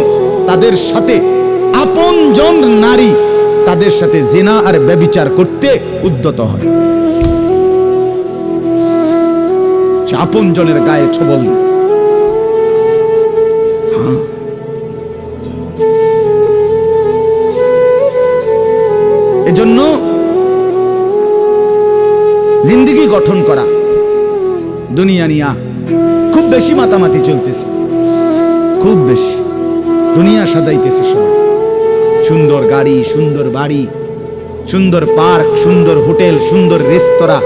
তাদের সাথে আপনজন নারী, তাদের সাথে জিনা আর ব্যভিচার করতে উদ্যত হয়। সে আপনজনের গায়ে ছবল দেয়। হ্যাঁ, এজন্য জিন্দেগি গঠন করা, দুনিয়া নিয়া খুব বেশি মাতামাতি চলতেছে, খুব বেশি দুনিয়া সাজাইতেছে সবাই। সুন্দর গাড়ি, সুন্দর বাড়ি, সুন্দর পার্ক, সুন্দর হোটেল, সুন্দর রেস্তোরাঁ,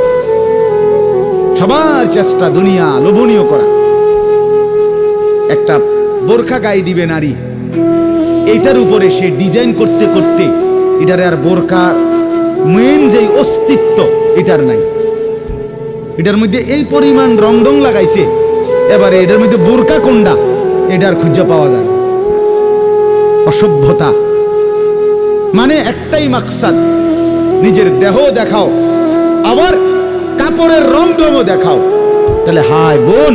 সবার চেষ্টা দুনিয়া লোভনীয় করা। একটা বোরখা গায়ে দিবে নারী, এইটার উপরে সে ডিজাইন করতে করতে, এটার আর বোরখা মেন যে অস্তিত্ব এটার নাই। এটার মধ্যে এই পরিমাণ রং ডং লাগাইছে, এবারে এটার মধ্যে বোরকা কোনটা এটার খুঁজে পাওয়া যায়। অসভ্যতা, মানে একটাই মাকসাদ, নিজের দেহ দেখাও, আবার কাপড়ের রংঢংও দেখাও। তাহলে হায় বোন,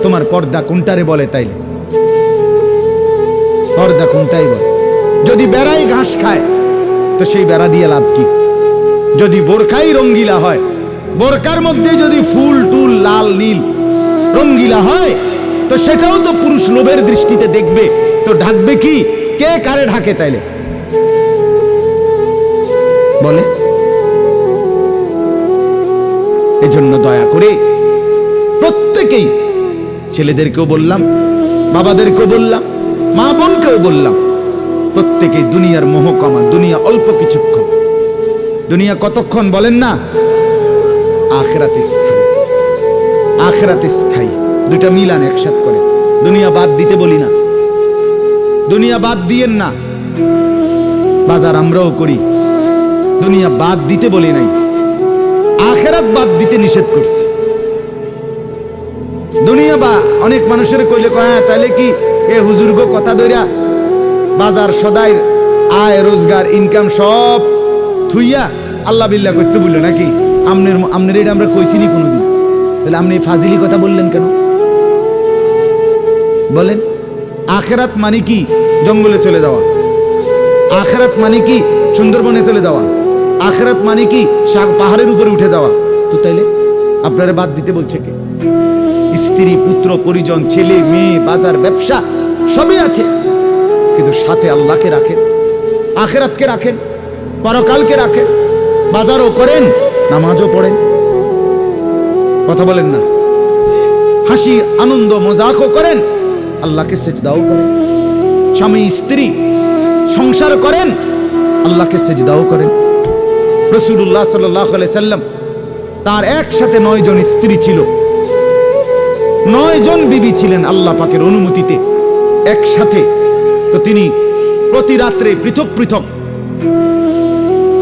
তোমার পর্দা কোনটারে বলে? তাইলে পর্দা কোনটাই বলে? যদি বেড়াই ঘাস খায় তো সেই বেড়া দিয়ে লাভ কি? যদি বোরকাই রঙ্গিলা হয়, বোরকার মধ্যে যদি ফুল টুল লাল নীল রঙ্গিলা হয়, তো সেটাও তো পুরুষ লোভের দৃষ্টিতে দেখবে, তো ঢাকবে কি? কে কারে ঢাকে তাইলে বলে? এজন্য দয়া করে প্রত্যেকেই, ছেলেদেরকেও বললাম, বাবাদেরকেও বললাম, মা বোনকেও বললাম, প্রত্যেকেই দুনিয়ার মোহ কমা। দুনিয়া অল্প কিছুক্ষণ। দুনিয়া কতক্ষণ বলেন না? আখিরাতে স্থায়ী। আখিরাতে স্থায়ী। দুইটা মিলান একসাথ করে। দুনিয়া বাদ দিতে বলি না, দুনিয়া বাদ দিয়েন না। বাজার আমরাও করি, দুনিয়া বাদ দিতে বলি নাই, আখিরাত বাদ দিতে নিষেধ করছি। দুনিয়া বা অনেক মানুষের কইলে কয়, হ্যাঁ তাইলে কি এ হুজুরগো কথা দইরা বাজার সদাই আয় রোজগার ইনকাম সব থুইয়া আল্লাহ বিল্লাহ করতে বললো নাকি? আমনের এটা আমরা কইছিনি কোনোদিন। তাহলে আপনি ফাজিলি কথা বললেন কেন বলেন? আখিরাত মানে কি? জঙ্গলে চলে যাওয়া। আখিরাত মানে কি? সুন্দরবনে চলে যাওয়া। আখিরাত মানে কি? পাহাড়ের উপরে উঠে যাওয়া। তো তাইলে আপনারা বাদ দিতে বলছে কে? স্ত্রী, পুত্র, পরিজন, ছেলে মেয়ে, বাজার, ব্যবসা সবই আছে, কিন্তু সাথে আল্লাহকে রাখেন, আখিরাতকে রাখেন, পরকালকে রাখেন, বাজারও করেন, নামাজও পড়েন। কথা বলেন না? হাসি আনন্দ মজাকও করেন, আল্লাহকে সেজদাও করেন। স্বামী স্ত্রী সংসার করেন, আল্লাহকে সেজদাও করেন। রাসূলুল্লাহ সাল্লাল্লাহু আলাইহি সাল্লাম, তার একসাথে 9 জন স্ত্রী ছিল, 9 জন বিবি ছিলেন আল্লাহ পাকের অনুমতিতে একসাথে। তো তিনি প্রতি রাত্রে পৃথক পৃথক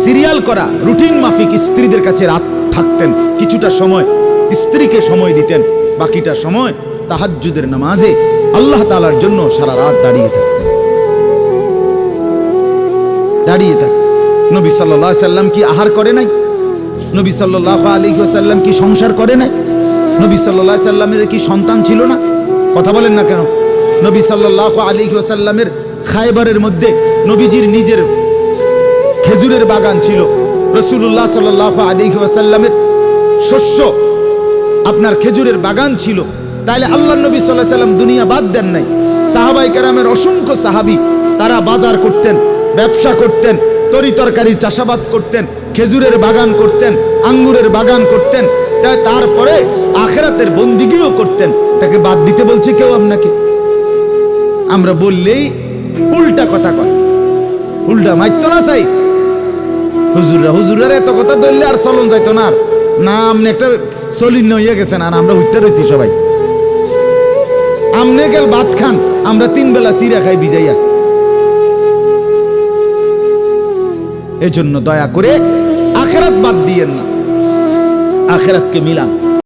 সিরিয়াল করা রুটিন মাফিক স্ত্রীদের কাছে রাত থাকতেন। কিছুটা সময় স্ত্রীকে সময় দিতেন, বাকিটা সময় তাহাজ্জুদের নামাজে আল্লাহ তাআলার জন্য সারা রাত দাঁড়িয়ে থাকতেন। দাঁড়িয়ে থাক। নবী সাল্লাল্লাহু আলাইহি সাল্লাম কি আহার করে নাই? নবী সাল্লাল্লাহু আলাইহি ওয়াসাল্লাম কি সংসার করে নাই? নবী সাল্লাল্লাহু আলাইহি সাল্লামের কি সন্তান ছিল না? কথা বলেন না কেন? নবী সাল্লাল্লাহু আলাইহি ওয়াসাল্লামের খায়বারের মধ্যে নবীজির নিজের খেজুরের বাগান ছিল। রাসূলুল্লাহ সাল্লাল্লাহু আলাইহি ওয়াসাল্লামের শস্য আপনার খেজুরের বাগান ছিল। তাইলে আল্লাহর নবী সাল্লাল্লাহু আলাইহি সাল্লাম দুনিয়া বাদ দেন নাই। সাহাবায়ে কেরামের অসংখ্য সাহাবী তারা বাজার করতেন, ব্যবসা করতেন, তরি তরকারির চাষাবাদ করতেন, খেজুরের বাগান করতেন, আঙ্গুরের বাগান করতেন, তারপরে আখিরাতের বন্দিগিও করতেন। তাকে বাদ দিতে বলছে কেউ আপনাকে? আমরা বললেই উল্টা কথা কয়, উল্টা মাইতো না চাই। হুজুরের এত কথা ধরলে আর চলন যাইতো না। না আপনি একটা চলিন হইয়া গেছেন, আর আমরা উঠতে রয়েছি সবাই। আমনে গেল ভাত খান, আমরা 3 বেলা চিরা খাই ভিজাইয়া। এজন্য দয়া করে আখিরাত বাদ দিয়েন না, আখিরাতকে মিলান।